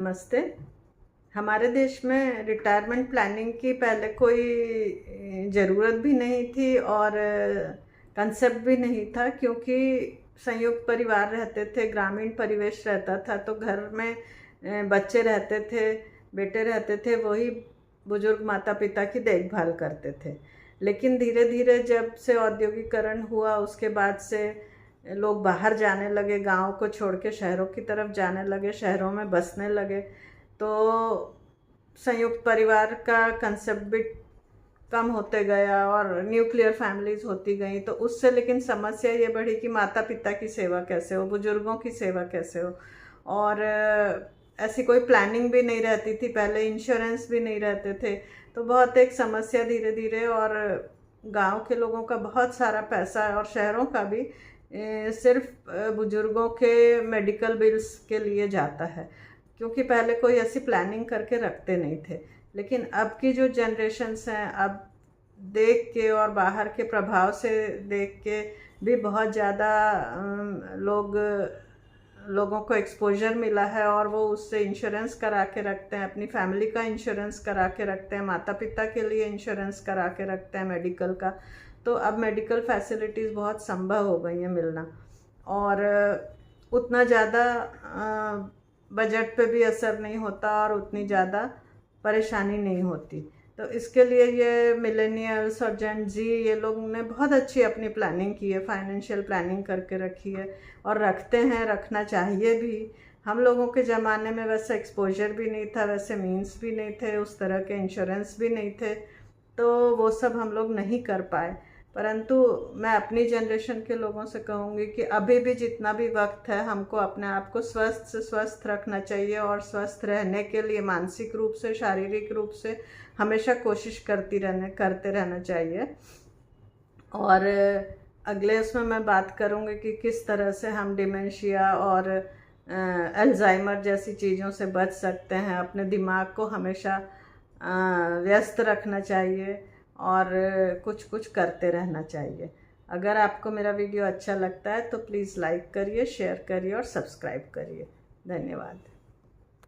नमस्ते। हमारे देश में रिटायरमेंट प्लानिंग की पहले कोई ज़रूरत भी नहीं थी और कंसेप्ट भी नहीं था, क्योंकि संयुक्त परिवार रहते थे, ग्रामीण परिवेश रहता था, तो घर में बच्चे रहते थे, बेटे रहते थे, वही बुजुर्ग माता पिता की देखभाल करते थे। लेकिन धीरे धीरे जब से औद्योगिकरण हुआ, उसके बाद से लोग बाहर जाने लगे, गांव को छोड़ के शहरों की तरफ जाने लगे, शहरों में बसने लगे, तो संयुक्त परिवार का कंसेप्ट भी कम होते गया और न्यूक्लियर फैमिलीज होती गई। तो उससे लेकिन समस्या ये बढ़ी कि माता पिता की सेवा कैसे हो, बुजुर्गों की सेवा कैसे हो। और ऐसी कोई प्लानिंग भी नहीं रहती थी, पहले इंश्योरेंस भी नहीं रहते थे, तो बहुत एक समस्या धीरे धीरे। और गांव के लोगों का बहुत सारा पैसा और शहरों का भी सिर्फ बुजुर्गों के मेडिकल बिल्स के लिए जाता है, क्योंकि पहले कोई ऐसी प्लानिंग करके रखते नहीं थे। लेकिन अब की जो जनरेशन्स हैं, अब देख के और बाहर के प्रभाव से देख के भी बहुत ज़्यादा लोगों को एक्सपोजर मिला है, और वो उससे इंश्योरेंस करा के रखते हैं, अपनी फैमिली का इंश्योरेंस करा के रखते हैं, माता पिता के लिए इंश्योरेंस करा के रखते हैं मेडिकल का। तो अब मेडिकल फैसिलिटीज़ बहुत संभव हो गई हैं मिलना, और उतना ज़्यादा बजट पे भी असर नहीं होता और उतनी ज़्यादा परेशानी नहीं होती। तो इसके लिए ये मिलेनियल्स और जेन जी, ये लोगों ने बहुत अच्छी अपनी प्लानिंग की है, फाइनेंशियल प्लानिंग करके रखी है, और रखते हैं, रखना चाहिए भी। हम लोगों के ज़माने में वैसे एक्सपोजर भी नहीं था, वैसे मीन्स भी नहीं थे, उस तरह के इंश्योरेंस भी नहीं थे, तो वो सब हम लोग नहीं कर पाए। परंतु मैं अपनी जनरेशन के लोगों से कहूँगी कि अभी भी जितना भी वक्त है, हमको अपने आप को स्वस्थ से स्वस्थ रखना चाहिए, और स्वस्थ रहने के लिए मानसिक रूप से, शारीरिक रूप से हमेशा कोशिश करते रहना चाहिए। और अगले उसमें मैं बात करूँगी कि किस तरह से हम डिमेंशिया और अल्जाइमर जैसी चीज़ों से बच सकते हैं। अपने दिमाग को हमेशा व्यस्त रखना चाहिए और कुछ कुछ करते रहना चाहिए। अगर आपको मेरा वीडियो अच्छा लगता है तो प्लीज़ लाइक करिए, शेयर करिए और सब्सक्राइब करिए। धन्यवाद।